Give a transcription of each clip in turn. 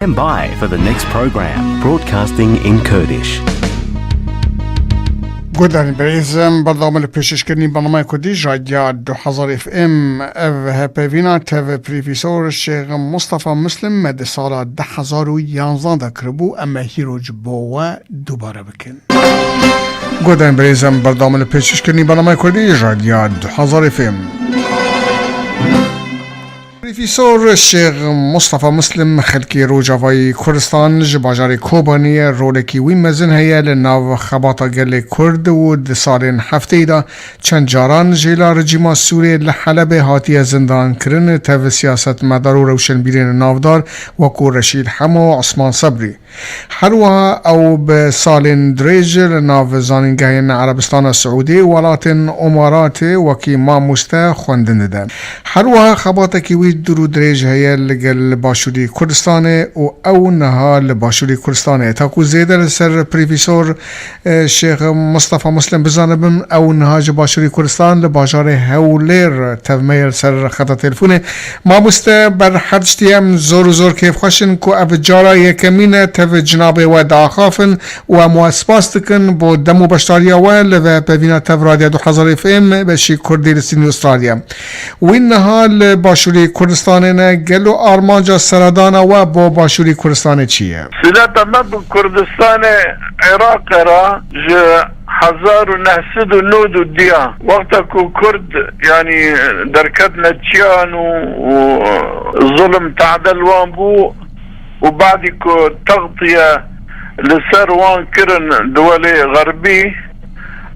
Stand by for the next program, broadcasting in Kurdish. گودن بریزم برنامه پیشش کردن برنامه کردیش رادیو 2000 FM او پیوینا تو پروفیسور شیخ مصطفی مسلم مد سال 2011 دکربو اما هیروج بوا دوباره بکن. گودن بریزم برنامه پیشش کردن برنامه کردیش رادیو 2000 FM. پروفیسور شیخ مصطفی مسلم خلکی روجاوی کردستان جباجار کوبانی رولکی وی مزن هیا لناو خباتا گل کرد و دسالین هفته دا چند جاران جیلا رجیما سوری لحلب هاتی زندان کرن تف سیاست مدار و روشن بیرین نافدار وکو رشید حمو عثمان صبری حروها او بسالین دریج لناو زانینگاهین عربستان السعودی ولاتن امارات وکی ما مستا خوندن دن حروها خباتا کیوی درو دریج هيا لقل باشوري كردستان او نها لباشوري كردستان تاكو زيادة لسر پروفيسور شيخ مصطفى مسلم بزانبن او نها باشوري كردستان لباجار هولير تفميل سر خطا تلفونه ما مستا بر حدشتيام زور كيف خوشن كو افجارا يكمين تف جناب ودعا خافن ومواسباستكن بو دمو بشتاريا وال و ببينا تف راديو 2000 FM بشي كردي لسيني استراليا وينها لباشوري کردستان گلو آرمانجا سردان و با باشوری کردستان چیه؟ سلطه ما بکردستان عراق را 1909 دیا وقتا کو کرد یعنی درکت نچیان و ظلم تعدل وان بو و بعدی کو تغطیه لسر وان کرن دول غربی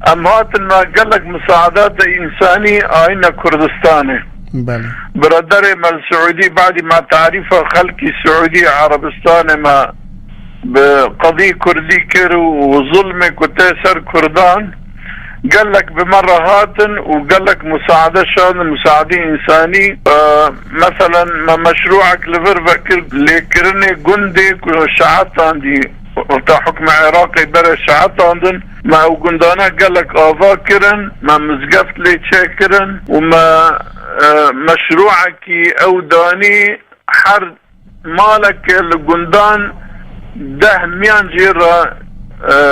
امهات ما قلق مساعدات انسانی آئین کردستانه بله برادر مال سعودي بعد ما تعرف خلقي سعودي عربستان ما بقضية كردي كرو وظلمك وتأثر كردان قال لك بمرة هاتن وقال لك مساعدة شان مساعدة إنساني مثلا ما مشروعك لفرفكر لكرني قندك وشعات عندي وقت حكم عراقي برا شعات عندن ما وقندانا قال لك آفاكرن ما مزقفت لي تشاكرن وما مشروعك او داني حر مالك القندان ده ميان جيرا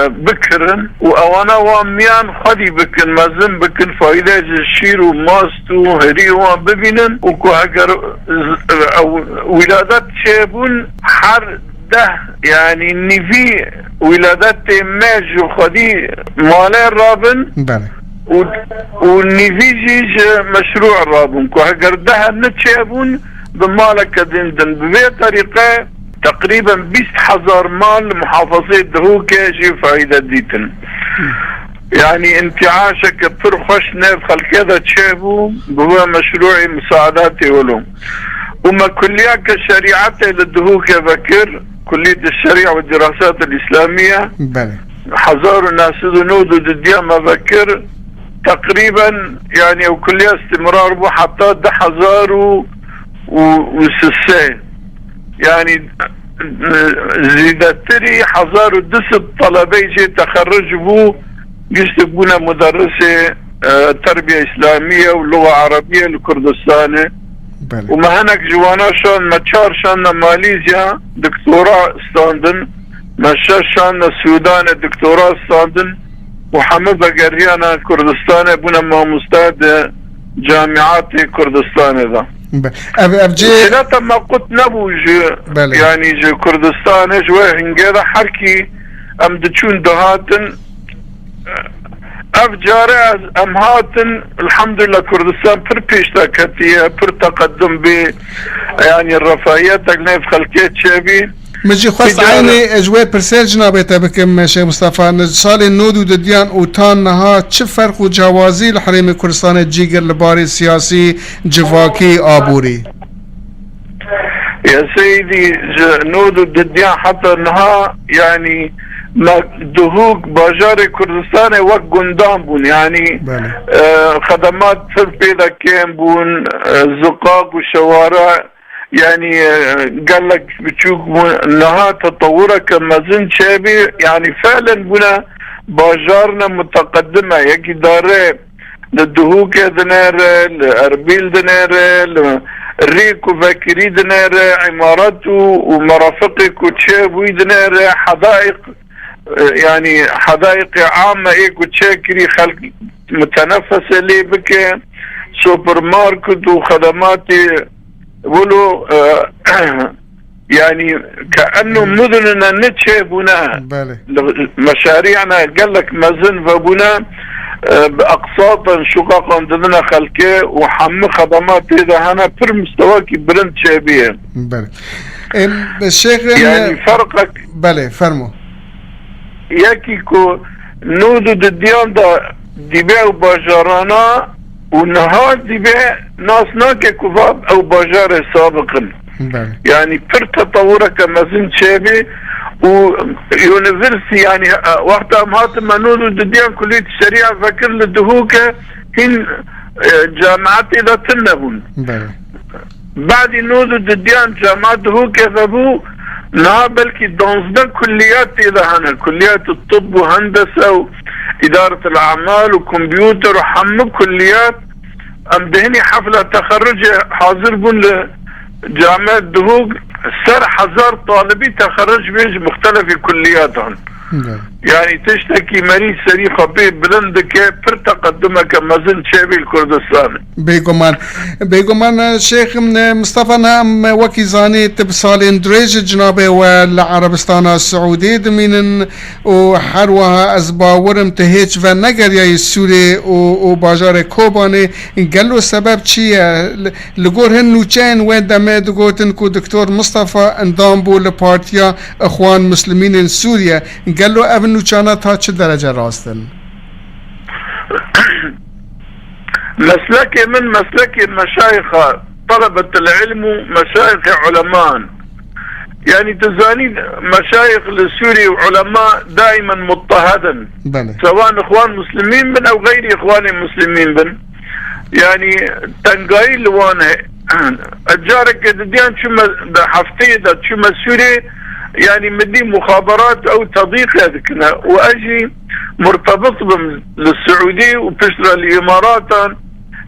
بكرن وانا وميان خدي بكن مازن بكن فايدة الشير وماستو هري وان ببينن وكو هكر ولادات شابون حر ده يعني نفي ولادات ماج وخدي مالي رابن بله ونفيجيج مشروع رابن كو هكر ده نتشابون بمالك دندن ببي طريقة تقريبا 20,000 مال محافظة دهوكة جي فايدة ديتن يعني انتعاشك فرخش ناف خلق تشابو بهو مشروع مساعداتي ولهم وما كليات الشريعة للدهوكة بكر كلية الشريعة والدراسات الإسلامية بله حزار الناس نودو دديما بكر تقريبا يعني وكلية استمرار بو حتى 10,006 يعني زيدتري 1010 طلبة جي تخرج بو يستبقون مدرسة تربية إسلامية ولغة عربية لكردستان وما هناك جوانا شان مچار شان ماليزيا دكتوراه استاندن مشار شان السودان دكتوراه استاندن وحمد بقريانا كردستان بنا ما مستعد جامعات كردستان ذا أبجي لا ما قلت نبوج يعني جي كردستان جوا هنجا حركي ام دچون دهاتن افجار امهاتن الحمد لله كردستان پر پیشتا کتیه پر تقدم بي يعني الرفاهيات تقنيف خلقيت شابي مجي خاص عيني اجواء برسال جنابته بكم شيخ مصطفى صال النود ودديان اوتان نها چه فرق و جوازي لحريم كردستان جيگر لباري سياسي جواكي آبوري يا سيدي نود ودديان حتى نها يعني ما دهوك باجار كردستان وقت قندام بون يعني خدمات فربيدا كين بون زقاق وشوارع يعني قال لك بتشوف انها تطورها كمازن شابي يعني فعلا بنا باجارنا متقدمة يكي داره للدهوك دنير لأربيل دنير ريكو فاكري دنير عمارات ومرافقك وتشاب ويدنير حدائق، يعني حدائق عامة ايكو تشاكري خلق متنفسة لي بك سوبر ماركت وخدمات ولو يعني كأنه مدننا نتشابنا مشاريعنا قال لك مازن فبنا بأقساطا شقاقا ضدنا خلقه وحم خدمات إذا هنا في مستواكي برند شابيه. بله الشيخ يعني فرقك بله فرمو يكيكو نودو ديان دا ديبيع باجارانا ونهار ديبيع ناس ناكي كفاب او باجار سابقا. يعني في تطورك مازن شابي ويونيفرسي يعني وقتها مهات منودو ديان كلية الشريعة فكر للدهوكة هن جامعات إذا تنهون بعد نودو ديان جامعات دهوكة فبو لا بلكي دونزنا كليات إذا هنا كليات الطب وهندسة وإدارة الأعمال وكمبيوتر وحم كليات أم دهني حفلة تخرج حاضر بون لجامعة دهوك 1000 طالبي تخرج بيج مختلف كلياتهم. يعني تشتكي مريض سريخة بلندك پر تقدمك مازن شابي الكردستان بيقومان شيخ مصطفى نام وكي زاني تبصالين دريج جنابه والعربستان السعودي دمين وحروها أزباورم تهيج ونقر يا السوري وباجار كوباني قالوا السبب چيه لقور هنو چين وين دميد قوتن كو دكتور مصطفى اندامبو لبارتيا اخوان مسلمين سوريا قالوا ابنو كانت ها چه درجة راستن؟ مسلكي من مسلكي مشايخ طلبة العلم ومشايخ علماء. يعني تزاني مشايخ السوري وعلماء دائما مضطهدا سواء اخوان مسلمين بن او غير اخوان مسلمين بن. يعني تنقايل لوانا الجارك ديان شما حفتي دا شما سوري يعني مدي مخابرات او تضييق هذكنا واجي مرتبط للسعودية وبشرة الامارات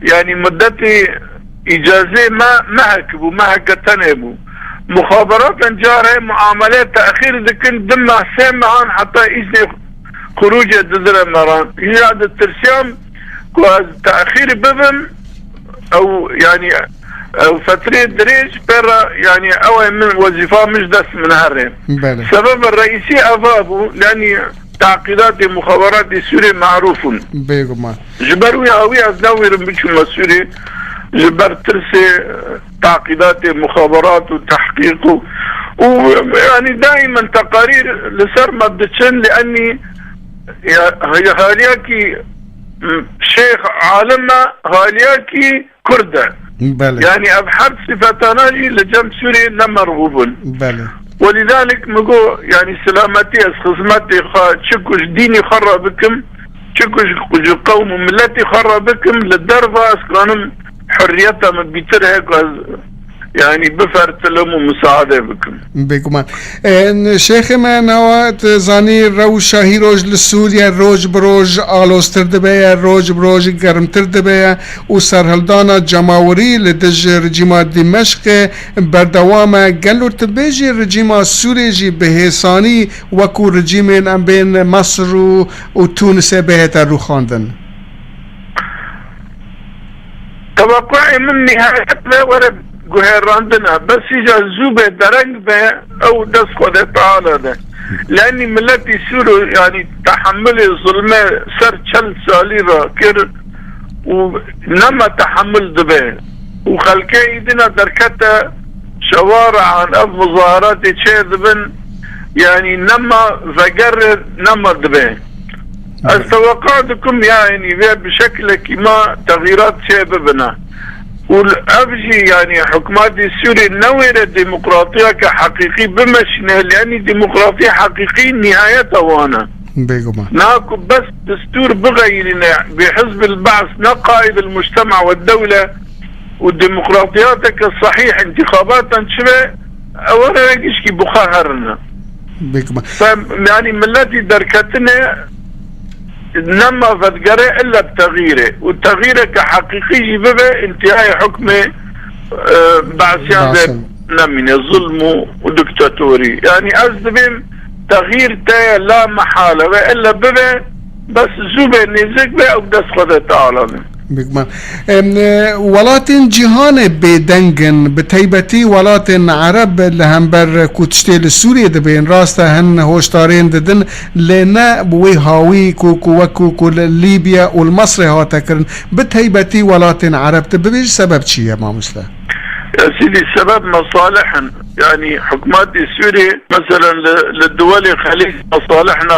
يعني مدتي اجازة ما هكبوا ما هكتنبوا مخابرات جاره معاملات تأخير ذكن دم حسين معان حتى إذن خروج الدزر مران هذا الترسيام تأخير ببن او يعني او فترة دريج برا يعني او من وظيفة مش دس من هرم السبب الرئيسي افابو لاني تعقيدات مخابرات سوري معروف جبروي اوي ازداوي رمبيشو مسوري جبر ترسي تعقيدات مخابرات وتحقيق ويعني دائما تقارير لسر مبدتشن لاني هي هالياكي شيخ عالمنا هالياكي كردة يعني ابحث صفتاناجي لجم سوري نمرغوبون ولذلك مقو يعني سلامتي خزمتي تشكوش ديني خربكم تشكوش قوم وملتي خربكم للدربة اسكانم حريتها من بيترهك يعني بفرت لهم ومساعدة بكم شيخ ما نوات زاني روش شاهي روج للسوريا روج بروج آلوس تردبيا روج بروج گرم تردبيا وسرهلدانا جماوري لدج رجيما دمشق بردوامة قالوا تبيجي رجيما سوري جي بهيساني وكو رجيمين ام بين مصر وتونس بهتا روخاندن توقعي من نهاية ورد قهر عندنا بس يجا زوبة درنج به او دس خده تعالى ده لاني ملتي سورو يعني تحمل ظلمة سر چل سالي را كر ونما تحمل دبه وخلقه ايدنا دركتا شوارع عن اف مظاهرات چه دبن يعني نما فقر نما دبه استوقعتكم يعني بشكل كما تغييرات شيء ببنا والأبجي يعني حكومات السوري نويرة ديمقراطية كحقيقي بمشنه لأن ديمقراطية حقيقي نهايتها وانا ناكو بس دستور بغيرنا بحزب البعث نقائد المجتمع والدولة والديمقراطياتك الصحيح انتخابات شبه اولا يشكي بخاهرنا يعني ملاتي دركتنا نما فتقرأ إلا بتغييره والتغيير كحقيقي ببه انتهاء حكمه بعسيان نمين ظلم ودكتاتوري يعني أزدبين تغيير تايا لا محالة وإلا ببه بس زوبة نزيك بي أو دس خده تعالى بگمان ولاتن جهان بدنگن بتیبتی ولاتن عرب لهمبر کوتشتیل سوریه دبین راسته هن هوشتارین ددن لنا بوی هاوی کوکو لیبیا والمصر هاتا کرن بتیبتی ولاتن عرب تببيش سبب چیه ما مسلا؟ يا سيدي السبب مصالح يعني حكومات سوريا مثلا للدول الخليج مصالحنا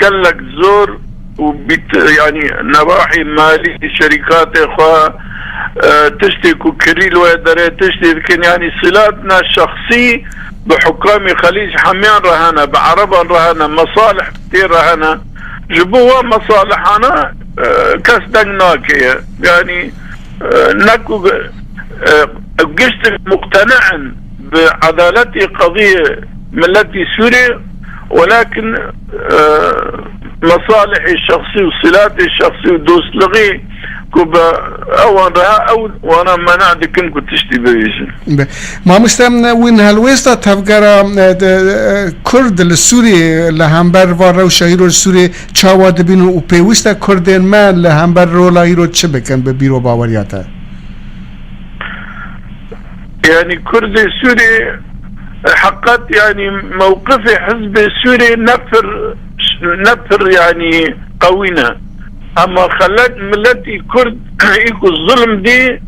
قال لك زور يعني نواحي مالية شركات تشتكي كريل ويدري تشتكي لكن يعني صلاتنا الشخصي بحكام الخليج حميان رهنا بعربا رهنا مصالح كثير رهنا جبوها مصالحنا كسدناك يعني نكو قشت مقتنعا بعدالة قضية ملتي سوريا ولكن مصالحي الشخصي وصلاتي الشخصي ودوس لغي كوبا او وانا منع دكن كنت تشتي بيجن ما مستم وين هالويستا تفكر كرد السوري لهمبر وارو شهيرو السوري چاواد بينو و بيوستا كردين ما لهمبر رولا هيرو چه بكن ببيرو باورياتا يعني كرد السوري حقت يعني موقف حزب السوري نفر يعني قوينا اما خلت ملتي كرد يكو الظلم دي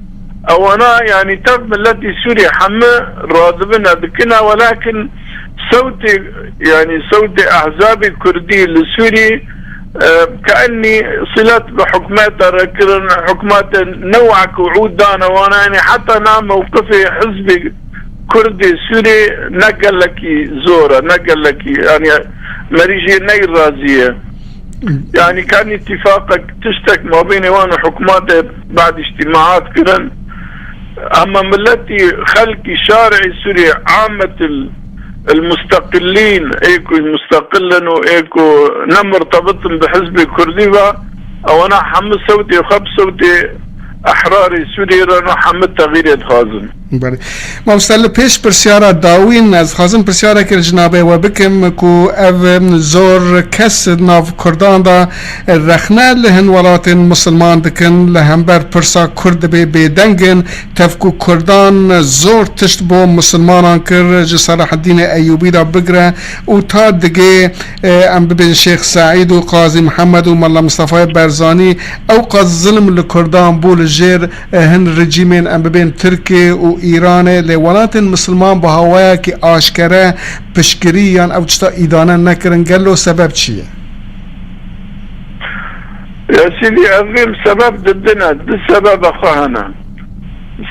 او انا يعني تف ملتي سوري حما راضبنا بكنا ولكن صوتي احزاب الكردي السوري كأني صلت بحكمات ركرن حكمات نوعك وعود دانا وانا يعني حتى انا موقفي حزبي كردي سوري نقل لك زورة نقل لك يعني مريجي نير رازية يعني كان اتفاقك تشتك ما بيني وانا حكومات بعد اجتماعات كرن اما ملتي خلقي شارعي سوري عامة المستقلين ايكو مستقلا وايكو نمرتبطن بحزب الكردي او انا حمد صوتي وخب صوتي احراري سوري رانو حمد تغيير خازن بله ما مستل پیش پرسیارا داوین از خازن پرسیارا که جنابه و بکم کو او زور کس ناف کردان دا رخنه لهن ولات مسلمان دکن لهم بر پرسا کرد به دنگن تفکو کردان زور تشت بو مسلمانان کر صلاح الدین ایوبی دا بگره و تا دگه ام ببین شیخ سعید و قاضی محمد و ملا مصطفی برزانی او قاض ظلم لکردان بول جیر هن رجیمین ام ببین ترکی و ایران لولات مسلمان با هوایا که آشکره پشکریان او چطا ایدانه نکرن گلو سبب چیه؟ يا سيدي أظن سبب ضدنا السبب أخوانا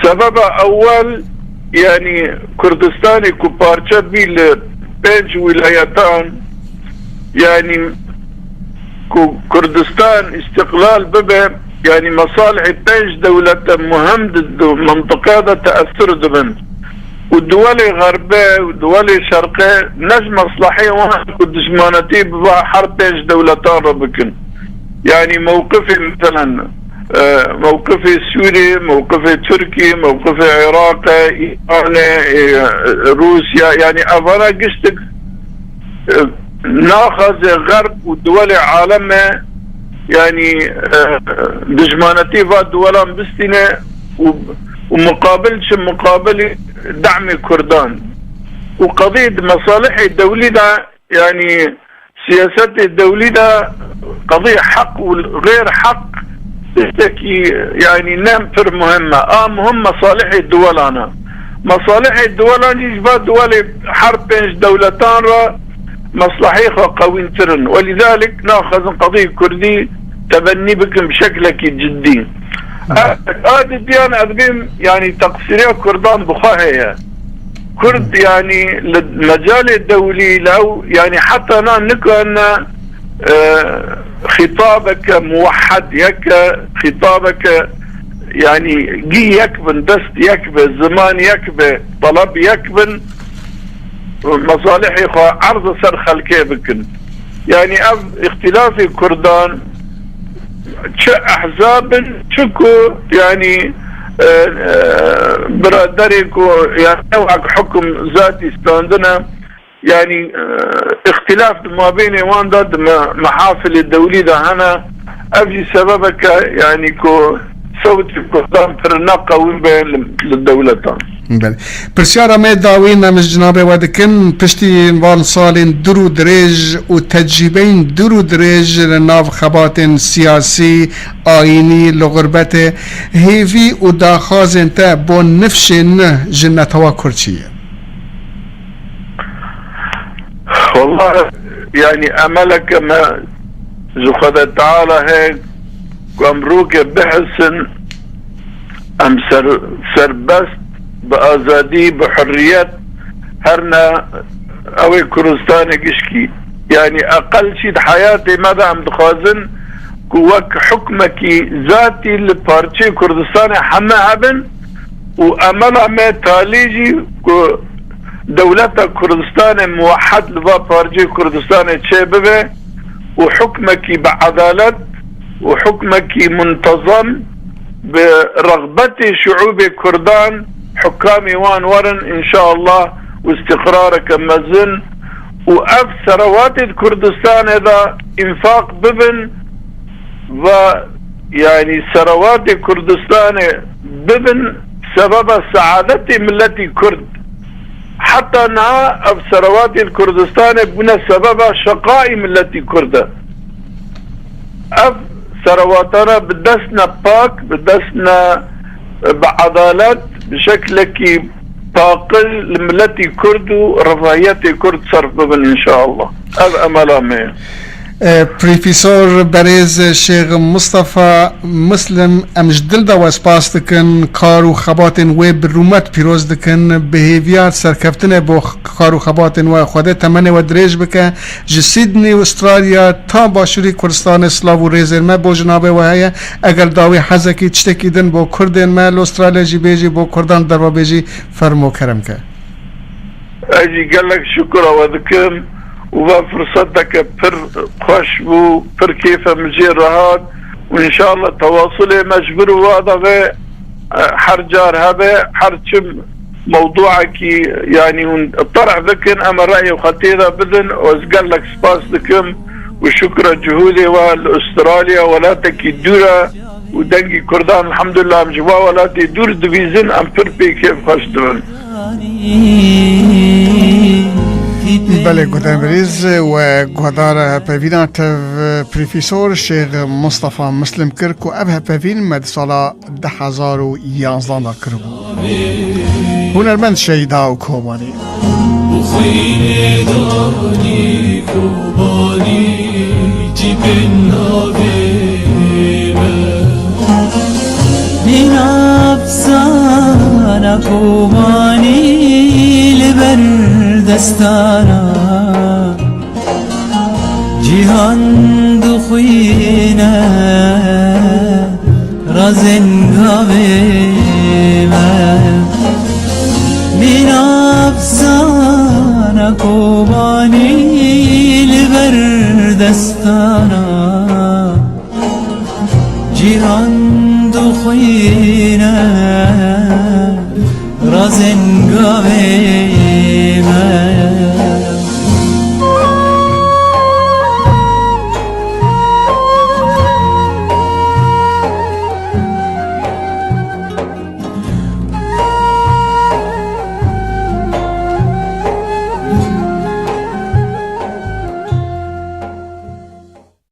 سبب أول يعني كردستاني كبارشة بيل بينج ولايتان يعني كردستان استقلال ببه يعني مصالح التاج دولة مهم منطقة تأثر دبن والدول الغربية والدول الشرقية نج مصلحية واحد كدشمانتي ببا حرب تاج دولتان ربكن يعني موقفي مثلا موقفي السوري موقفي التركي موقفي العراقي ايراني روسيا يعني افانا قشتك ناخذ الغرب والدول العالمية يعني دجمانتي فات دولان بستينة ومقابلش مقابل دعم كردان وقضية مصالح الدولية ده يعني سياسات الدولية ده قضية حق وغير حق تشتكي يعني نمفر مهمة مهم مصالح الدولان مصالح الدولان يجبات دول حرب بين دولتان مصلحيها قوين ترن ولذلك ناخذ قضية كردي تبني بكم بشكلك جدي هذه الديانة أذبين يعني تقصيرية كردان بخاهية كرد يعني المجال الدولي لو يعني حتى أنا نكو أن خطابك موحد يك خطابك يعني جي يكبن دست يكبن زمان يكبن طلب يكبن مصالحي عرض سر خلقه بكن يعني اختلاف الكردان احزاب تشكو يعني برادرك يعني نوعك حكم ذاتي ستاندنا يعني اختلاف ما بين وان ضد محافل الدولية ده هنا أبي سببك يعني كو صوت كردان فرناقة وين بين للدولتان. بله پرسیار آمد داوین مش جناب ودکن پشتی وان سالین درو درج و تجربین درو درج لناف خبات سیاسی آینی لغربت هیوی و داخازن تا با نفشن جنتوا کرچیه. والله يعني أملك ما زخد تعالى هيك وأمروك بحسن أم سربست بآزادي بحريات هرنا أوي كردستان كشكي يعني أقل شيء حياتي ماذا عم تخازن كوك حكمك ذاتي لبارتشي كردستان حما هبن وأملا ما تاليجي دولة كردستان موحد لبا بارتشي كردستان تشابه وحكمك بعدالة وحكمك منتظم برغبة شعوب كردان حكامي وان ورن ان شاء الله واستقرارك مزن وأف ثروات كردستان اذا انفاق ببن و يعني ثروات كردستان ببن سبب سعادة ملتي كرد حتى انها أف ثروات الكردستان بنا سبب شقاء ملتي كرد أف ثرواتنا بدسنا باك بدسنا بعدالات بشكل كي باقل لملتي كرد ورفاهيتي كرد صرف ببن ان شاء الله هذا املامي. پروفیسور بریز شیخ مصطفى مسلم امش دل دا واسپاس دکن کارو خباتن و برومت پیروز دکن بهیویات سرکفتن با کارو خباتن و خوده تمنه و دریج بکن جه سیدنی و استرالیا تا باشوری کردستان اسلاو و ریزر ما با جنابه و هیا اگر داوی حزکی چتکی دن با کردن ما استرالیا جی بیجی با کردان دروا بیجی فرمو کرم که اجي قال لك شكرا وذكم وفرصتك بر خوش بو بر كيف مجير رهاد وان شاء الله تواصلي مجبر وهذا حرجار هذا حرشم موضوعك يعني طرح ذكن اما رأي وخطيرة بذن وازقال لك سباس ذكم وشكرا جهودي والاستراليا ولا تكي دورة ودنجي كردان الحمد لله مجوا ولا تدور دفيزن ام بربي كيف خوش دون. بله گودن بریز و گودار پیوینات پروفیسور شیخ مصطفى مسلم کرد و ابه پیوین مد سالا 2011 دا کربو هنرمند شیدا و کوبانی من افسانه کوبانی لبر دستانا جهان دخوینه رزنگاوه من افسانه کوبانی لبر دستانا جهان دخوینه رزنگاوه